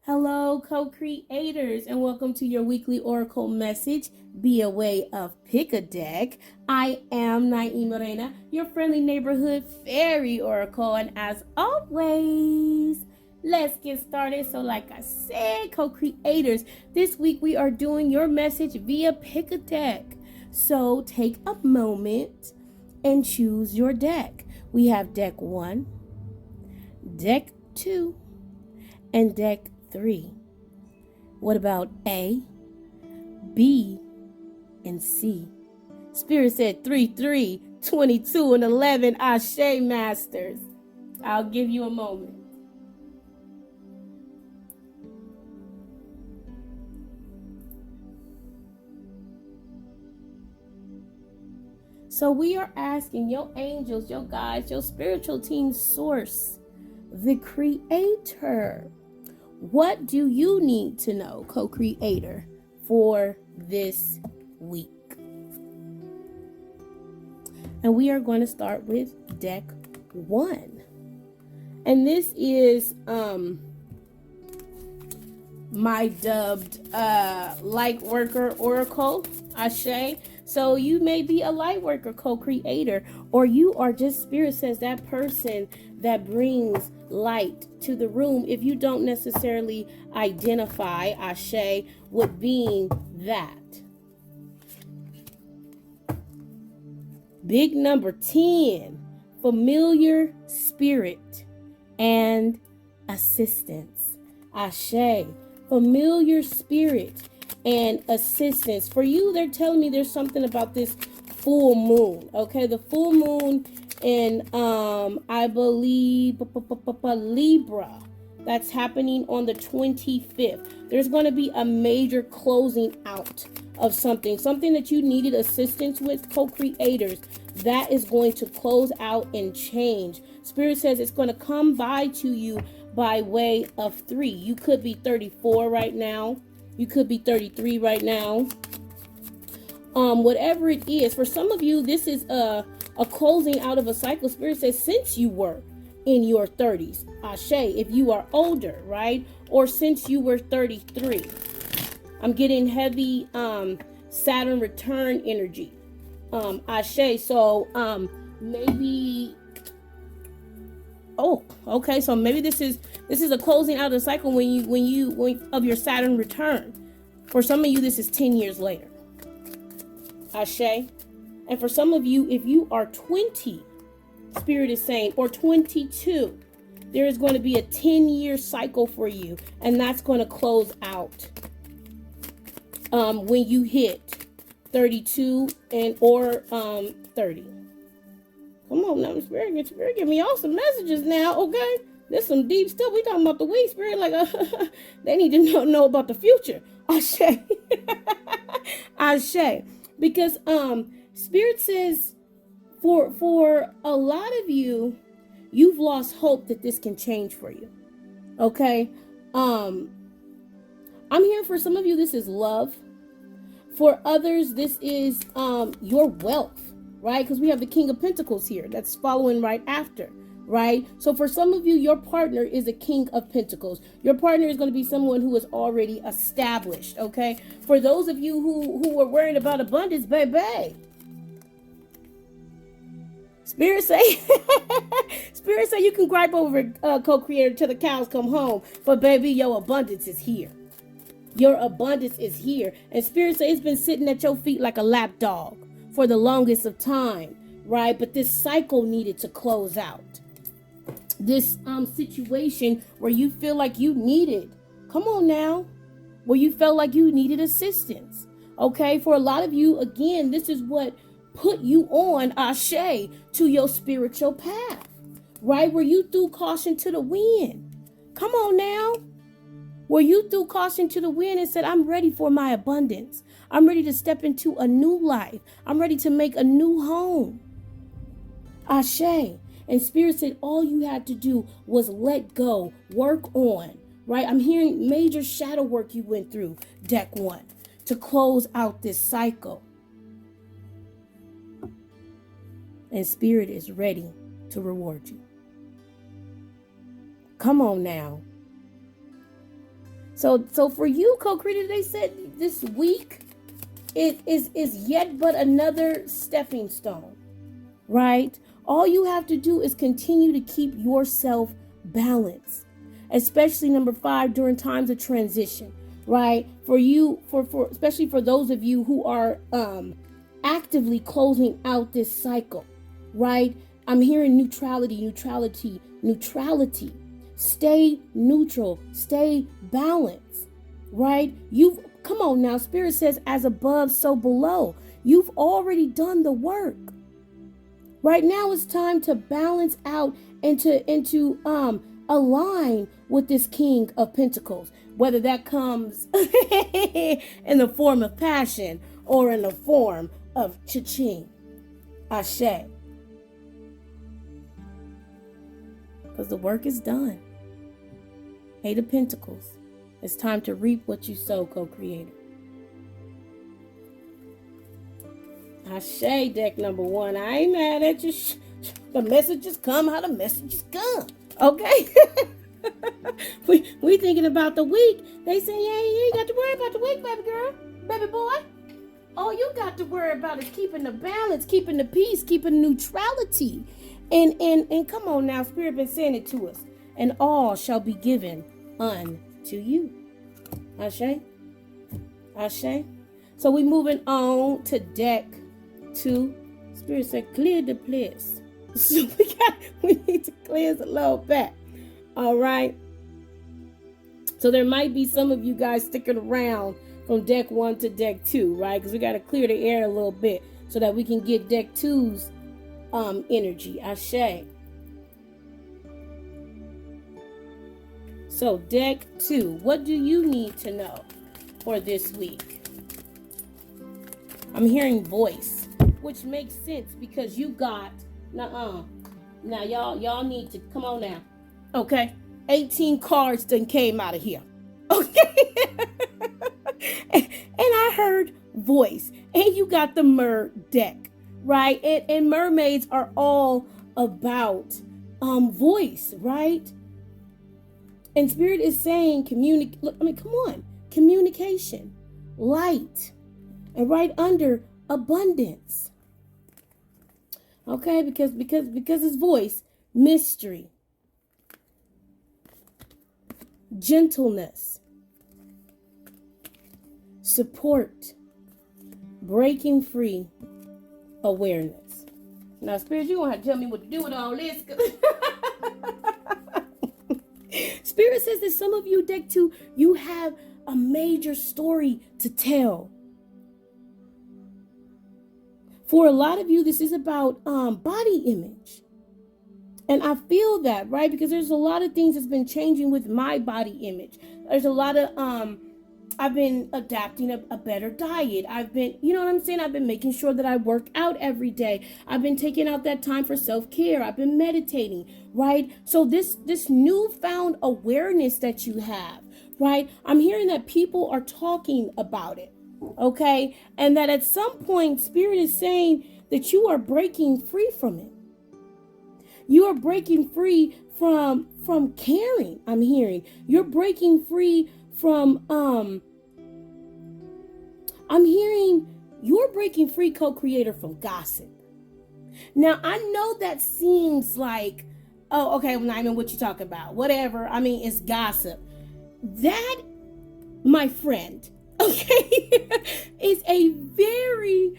Hello, co-creators, and welcome to your weekly oracle message via way of Pick a Deck. I am nyemareina, your friendly neighborhood fairy oracle, and as always, let's get started. So like I said, co-creators, this week we are doing your message via Pick a Deck. So take a moment and choose your deck. We have deck 1, deck 2, and deck 3. What about A, B, and C? Spirit said 3, 3, 22, and 11. Ashe, masters. I'll give you a moment. So we are asking your angels, your guides, your spiritual team source, the creator. What do you need to know, co-creator, for this week? And we are going to start with deck 1. And this is my dubbed light worker oracle, Ashe. So you may be a light worker, co-creator, or you are just, Spirit says, that person that brings light to the room. If you don't necessarily identify, Ashe, with being that. Big number 10, familiar spirit and assistance. Ashe, familiar spirit and assistance. For you, they're telling me there's something about this full moon. Okay, the full moon in I believe Libra. That's happening on the 25th. There's going to be a major closing out of something that you needed assistance with, co-creators. That is going to close out and change. Spirit says it's going to come by to you by way of 3. You could be 34 right now. You could be 33 right now. Whatever it is, for some of you, this is a closing out of a cycle. Spirit says since you were in your 30s, Ashe, if you are older, right? Or since you were 33. I'm getting heavy Saturn return energy. Ashe, so maybe, oh, okay, so maybe this is a closing out of the cycle when of your Saturn return. For some of you, this is 10 years later. Ashe. And for some of you, if you are 20, Spirit is saying, or 22, there is going to be a 10-year cycle for you, and that's going to close out when you hit 32 and or 30. Come on now, Spirit, give me all some messages now, okay? There's some deep stuff. We talking about the week, Spirit, like they need to know about the future. Ashe. Ashe. Because Spirit says for a lot of you, you've lost hope that this can change for you. Okay? I'm here for some of you, this is love. For others, this is your wealth, right? Because we have the King of Pentacles here that's following right after, right? So for some of you, your partner is a King of Pentacles. Your partner is going to be someone who is already established, okay? For those of you who were worried about abundance, baby, Spirit say you can gripe over co-creator till the cows come home, but baby, your abundance is here. Your abundance is here. And Spirit say it's been sitting at your feet like a lap dog for the longest of time, right? But this cycle needed to close out. This situation where you feel like you needed, come on now, where you felt like you needed assistance. Okay, for a lot of you, again, this is what put you on, Ashe, to your spiritual path, right? Where you threw caution to the wind. Come on now. Where you threw caution to the wind and said, I'm ready for my abundance. I'm ready to step into a new life. I'm ready to make a new home. Ashe. And Spirit said all you had to do was let go, work on, right? I'm hearing major shadow work you went through, deck 1, to close out this cycle. And Spirit is ready to reward you. Come on now. So for you, co-creator, they said this week is yet but another stepping stone, right? All you have to do is continue to keep yourself balanced, especially number 5 during times of transition, right? For you, for especially for those of you who are actively closing out this cycle, right? I'm hearing neutrality. Stay neutral, stay balanced, right? Come on now, Spirit says, as above, so below. You've already done the work. Right now it's time to balance out and to align with this King of Pentacles, whether that comes in the form of passion or in the form of cha-ching, ashe. Because the work is done. 8 of Pentacles. It's time to reap what you sow, co-creator. Ashe, deck number 1. I ain't mad at you. The messages come how the messages come. Okay? we thinking about the week. They say, yeah, you ain't got to worry about the week, baby girl. Baby boy. All you got to worry about is keeping the balance, keeping the peace, keeping neutrality. And come on now, Spirit been saying it to us. And all shall be given unto you. Ashe? Ashe? So we moving on to deck 2. Spirit said, clear the place. So we need to cleanse a little bit. All right. So there might be some of you guys sticking around from deck 1 to deck 2, right? Because we got to clear the air a little bit so that we can get deck 2's energy. Ashe. So deck 2, what do you need to know for this week? I'm hearing voice, which makes sense because you got now y'all need to come on now. Okay, 18 cards done came out of here. Okay. and I heard voice, and you got the mer deck, right? And mermaids are all about voice, right? And Spirit is saying come on, communication, light, and right under abundance. Okay, because it's voice, mystery, gentleness, support, breaking free, awareness. Now, Spirit, you gonna have to tell me what to do with all this. Spirit says that some of you, deck 2, you have a major story to tell. For a lot of you, this is about body image. And I feel that, right? Because there's a lot of things that's been changing with my body image. There's a lot of, I've been adapting a better diet. I've been, you know what I'm saying? I've been making sure that I work out every day. I've been taking out that time for self-care. I've been meditating, right? So this newfound awareness that you have, right? I'm hearing that people are talking about it, okay? And that at some point, Spirit is saying that you are breaking free from it. You are breaking free from caring, I'm hearing. You're breaking free from, I'm hearing you're breaking free, co-creator, from gossip. Now, I know that seems like, oh, okay, well, I mean, what you talking about? Whatever. I mean, it's gossip. That, my friend, okay, is a very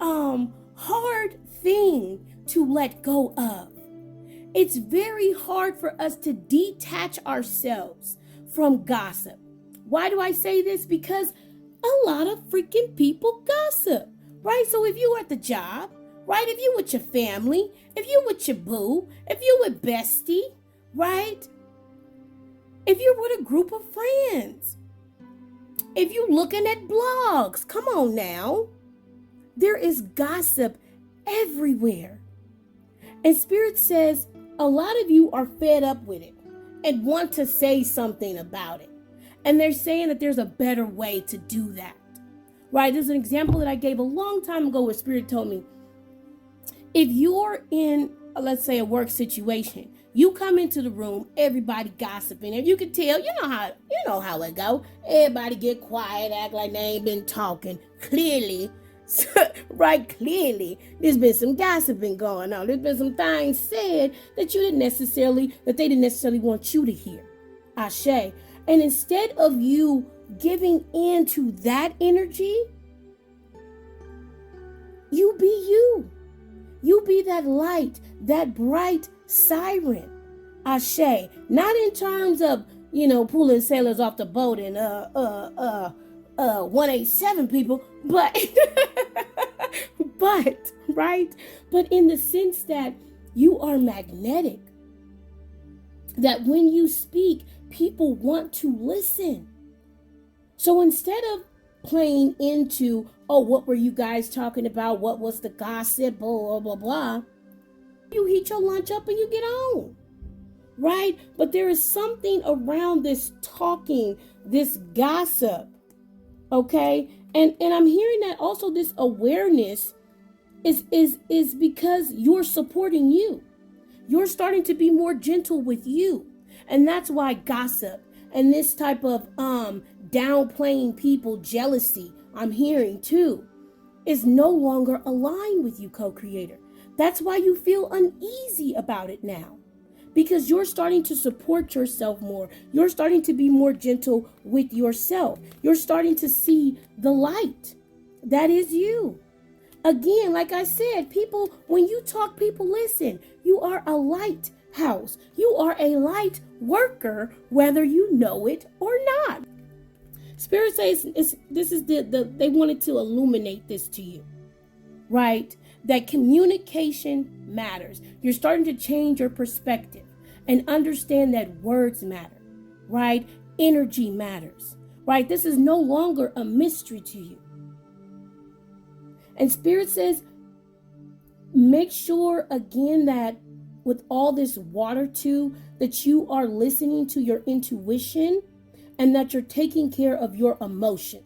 hard thing to let go of. It's very hard for us to detach ourselves from gossip. Why do I say this? Because a lot of freaking people gossip, right? So if you at the job, right? If you with your family, if you with your boo, if you with bestie, right? If you're with a group of friends, if you looking at blogs, come on now. There is gossip everywhere. And Spirit says a lot of you are fed up with it and want to say something about it. And they're saying that there's a better way to do that, right? There's an example that I gave a long time ago where Spirit told me, if you're in, let's say, a work situation, You come into the room, everybody gossiping, and you can tell, you know how it go. Everybody get quiet, act like they ain't been talking. Clearly, right? Clearly, there's been some gossiping going on. There's been some things said that they didn't necessarily want you to hear. Ashe. And instead of you giving in to that energy, you be you. You be that light, that bright siren. Ashe. Not in terms of, pulling sailors off the boat and 187 people, but right? But in the sense that you are magnetic. That when you speak, people want to listen. So instead of playing into, what were you guys talking about? What was the gossip? Blah, blah, blah. You heat your lunch up and you get on. Right? But there is something around this talking, this gossip. Okay? And I'm hearing that also this awareness is because you're supporting you. You're starting to be more gentle with you. And that's why gossip and this type of downplaying people, jealousy, I'm hearing too, is no longer aligned with you, co-creator. That's why you feel uneasy about it now. Because you're starting to support yourself more. You're starting to be more gentle with yourself. You're starting to see the light. That is you. Again, like I said, people, when you talk, people listen. You are a lighthouse. You are a light worker, whether you know it or not. Spirit says they wanted to illuminate this to you, right? That communication matters. You're starting to change your perspective and understand that words matter, right? Energy matters, right? This is no longer a mystery to you. And Spirit says, make sure again that with all this water too, that you are listening to your intuition and that you're taking care of your emotions,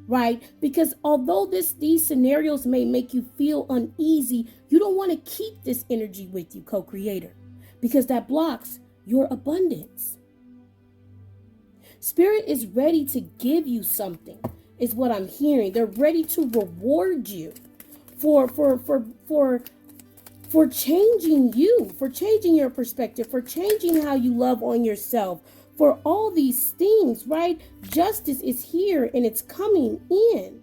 right? Because although these scenarios may make you feel uneasy, you don't want to keep this energy with you, co-creator, because that blocks your abundance. Spirit is ready to give you something, is what I'm hearing. They're ready to reward you for changing you, for changing your perspective, for changing how you love on yourself, for all these things, right? Justice is here and it's coming in.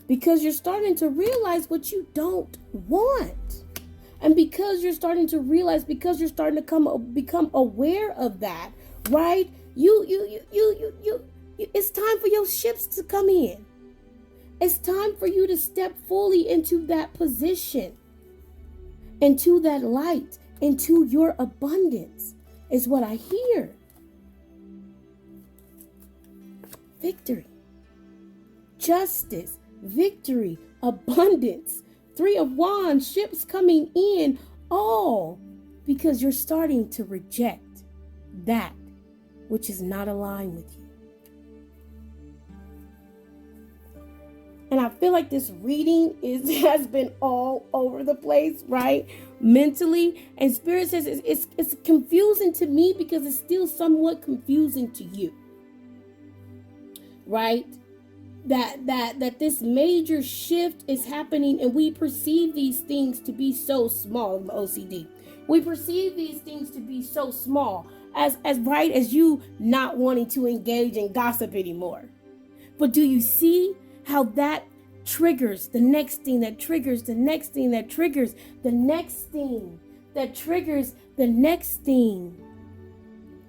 Because you're starting to realize what you don't want. And because you're starting to realize, because you're starting to become aware of that, right? It's time for your ships to come in. It's time for you to step fully into that position, into that light, into your abundance, is what I hear. Victory, justice, victory, abundance, 3 of Wands, ships coming in, all because you're starting to reject that which is not aligned with you. And I feel like this reading has been all over the place, right? Mentally. And Spirit says it's confusing to me because it's still somewhat confusing to you. Right? That this major shift is happening and we perceive these things to be so small, OCD. We perceive these things to be so small as right as you not wanting to engage in gossip anymore. But do you see how that triggers the next thing that triggers the next thing that triggers the next thing that triggers the next thing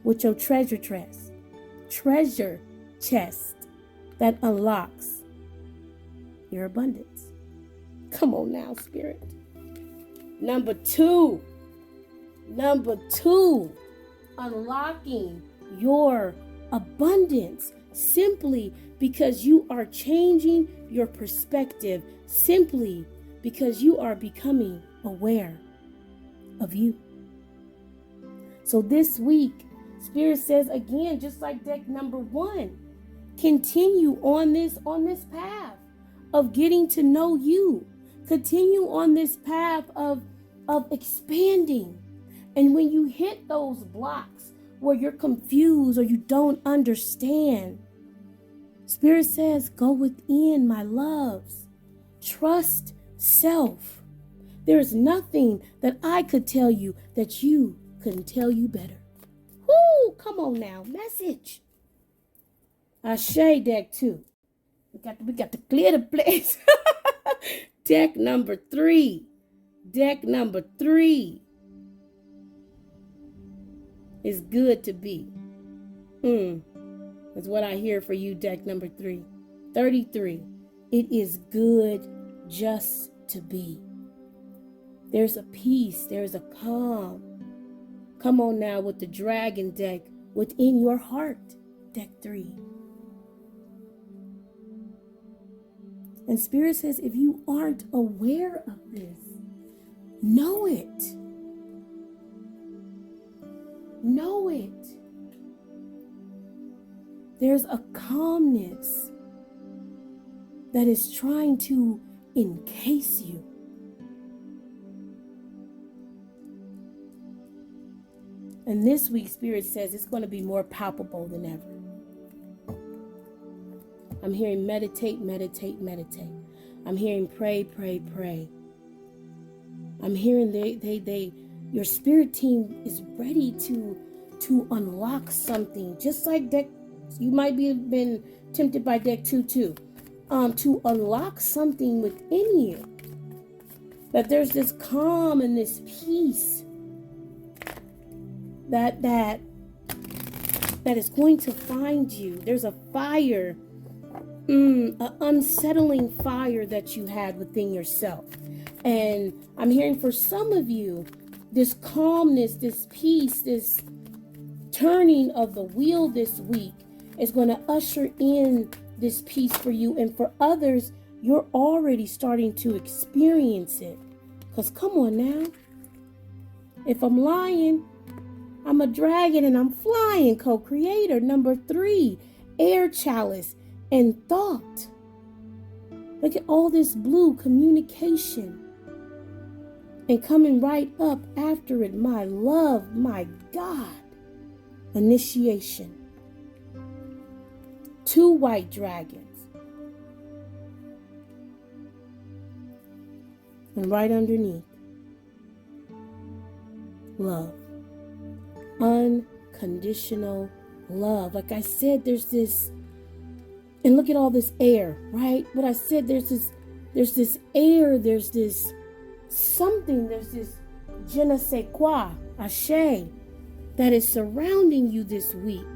with your treasure chest that unlocks your abundance? Come on now, Spirit. Number two, unlocking your abundance simply because you are changing your perspective, simply because you are becoming aware of you. So this week, Spirit says again, just like deck number 1, continue on this path of getting to know you. Continue on this path of expanding. And when you hit those blocks where you're confused or you don't understand, Spirit says, go within, my loves. Trust self. There's nothing that I could tell you that you couldn't tell you better. Woo! Come on now. Message. Ashe deck 2. We got to clear the place. Deck number 3. Deck number 3 is good to be. That's what I hear for you, deck number 3. 33. It is good just to be. There's a peace. There's a calm. Come on now with the dragon deck within your heart, deck 3. And Spirit says, if you aren't aware of this, know it. Know it. There's a calmness that is trying to encase you. And this week, Spirit says it's going to be more palpable than ever. I'm hearing meditate, meditate, meditate. I'm hearing pray, pray, pray. I'm hearing your spirit team is ready to unlock something. Just like deck, you might be been tempted by deck 2 too. To unlock something within you. That there's this calm and this peace that is going to find you. There's a fire, an unsettling fire that you had within yourself. And I'm hearing for some of you, this calmness, this peace, this turning of the wheel this week is going to usher in this peace for you. And for others, you're already starting to experience it. Because come on now. If I'm lying, I'm a dragon and I'm flying, co-creator. Number 3, air chalice and thought. Look at all this blue communication. And coming right up after it, my love, my God, initiation. 2 white dragons. And right underneath, love. Unconditional love. Like I said, there's this, and look at all this air, right? What I said, there's this air, there's this something, there's this je ne sais quoi, ashe, that is surrounding you this week,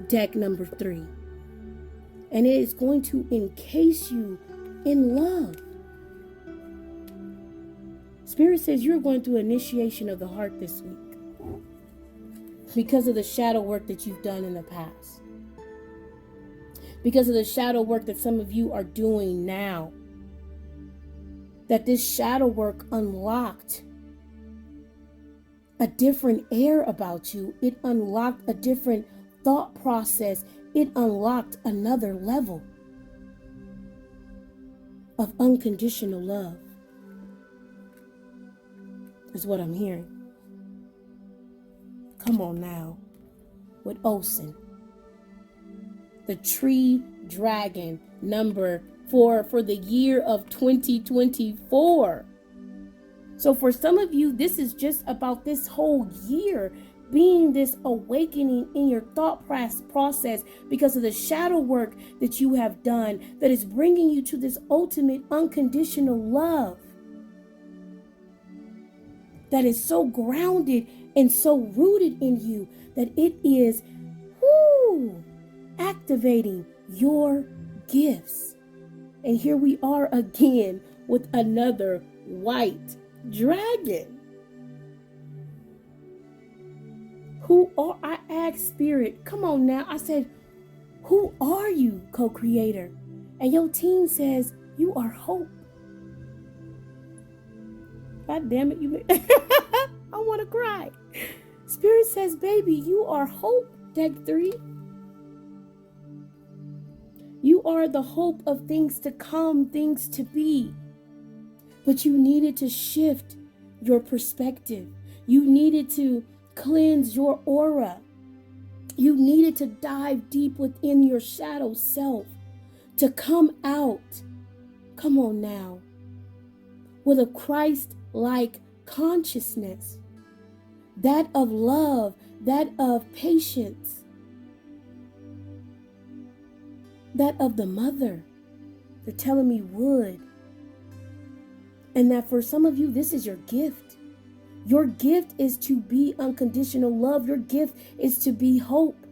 deck number 3. And it is going to encase you in love. Spirit says you're going through initiation of the heart this week because of the shadow work that you've done in the past. Because of the shadow work that some of you are doing now. That this shadow work unlocked a different air about you. It unlocked a different thought process. It unlocked another level of unconditional love. Is what I'm hearing. Come on now. With Osen. The tree dragon number 4 for the year of 2024. So for some of you, this is just about this whole year being this awakening in your thought process because of the shadow work that you have done that is bringing you to this ultimate unconditional love that is so grounded and so rooted in you that it is activating your gifts. And here we are again with another white dragon. I asked Spirit, come on now. I said, who are you, co-creator? And your team says, you are hope. God damn it, you. I want to cry. Spirit says, baby, you are hope, deck 3. You are the hope of things to come, things to be. But you needed to shift your perspective. You needed to cleanse your aura. You needed to dive deep within your shadow self to come out. Come on now. With a Christ-like consciousness. That of love, that of patience, that of the mother. They're telling me would. And that for some of you, this is your gift. Your gift is to be unconditional love. Your gift is to be hope.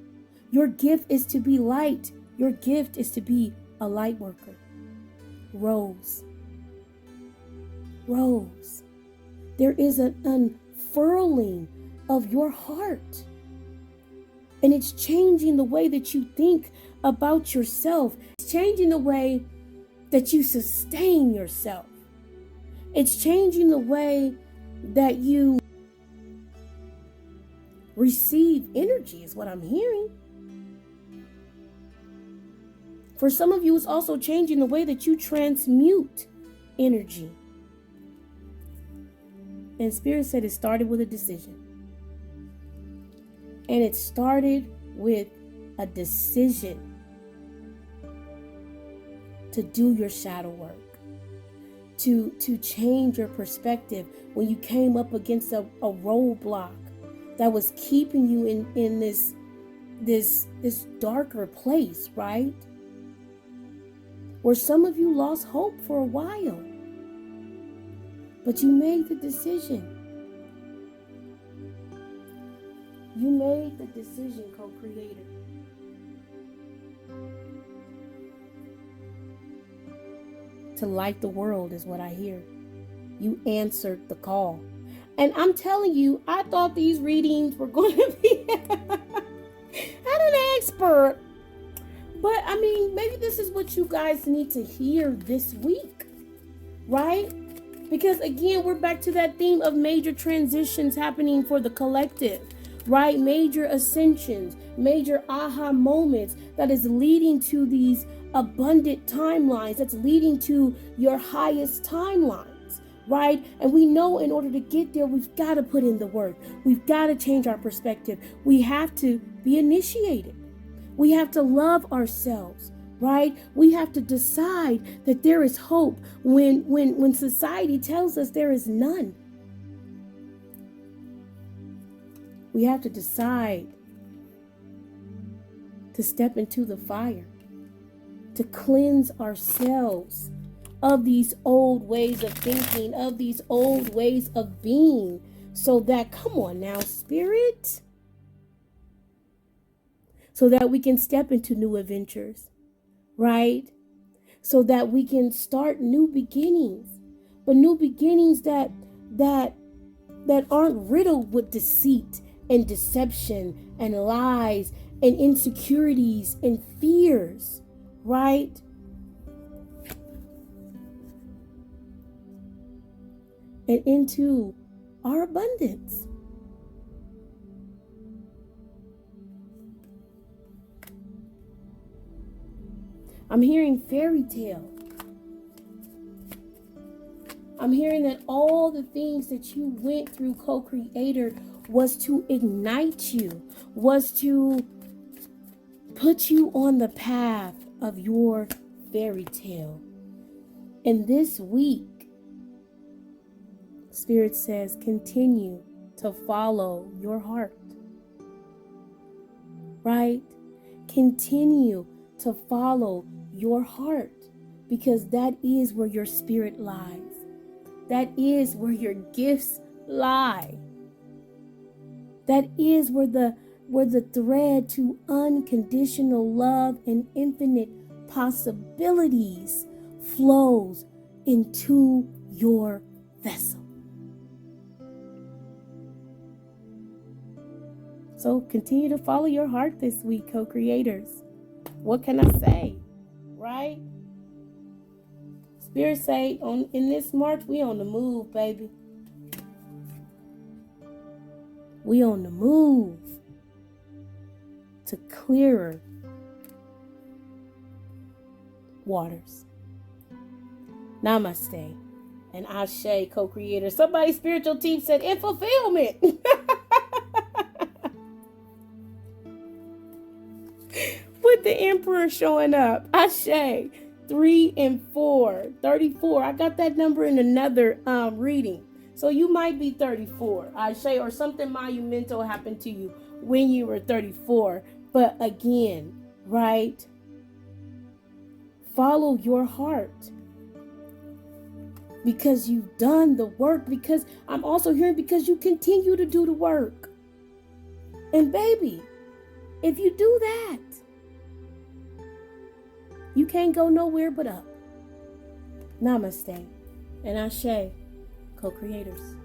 Your gift is to be light. Your gift is to be a light worker. Rose. Rose. There is an unfurling of your heart. And it's changing the way that you think about yourself. It's changing the way that you sustain yourself. It's changing the way that you receive energy, is what I'm hearing. For some of you, it's also changing the way that you transmute energy. And Spirit said it started with a decision. And it started with a decision to do your shadow work, to change your perspective when you came up against a roadblock that was keeping you in this darker place, right? Where some of you lost hope for a while, but you made the decision. You made the decision, co-creator. To light the world is what I hear. You answered the call. And I'm telling you, I thought these readings were going to be at an expert. But I mean, maybe this is what you guys need to hear this week, right? Because again, we're back to that theme of major transitions happening for the collective, right? Major ascensions, major aha moments that is leading to these abundant timelines, that's leading to your highest timelines, right? And we know in order to get there, we've got to put in the work. We've got to change our perspective. We have to be initiated. We have to love ourselves, right? We have to decide that there is hope when society tells us there is none. We have to decide to step into the fire, to cleanse ourselves of these old ways of thinking, of these old ways of being, so that, come on now, Spirit, so that we can step into new adventures, right? So that we can start new beginnings, but new beginnings that aren't riddled with deceit and deception and lies and insecurities and fears, right? And into our abundance. I'm hearing fairy tale. I'm hearing that all the things that you went through, co-creator, was to ignite you, was to put you on the path of your fairy tale. And this week, Spirit says, continue to follow your heart, right? Continue to follow your heart, because that is where your spirit lies. That is where your gifts lie. That is where the thread to unconditional love and infinite possibilities flows into your vessel. So continue to follow your heart this week, co-creators. What can I say? Right? Spirit say in this March, we on the move, baby. We on the move to clearer waters. Namaste. And Ashe, co-creator. Somebody's spiritual team said in fulfillment. With the emperor showing up. Ashe. 3 and 4. 34. I got that number in another reading. So you might be 34. Ashe, or something monumental happened to you when you were 34. But again, right? Follow your heart. Because you've done the work. Because I'm also hearing because you continue to do the work. And baby, if you do that, you can't go nowhere but up. Namaste. And Ashe, co-creators.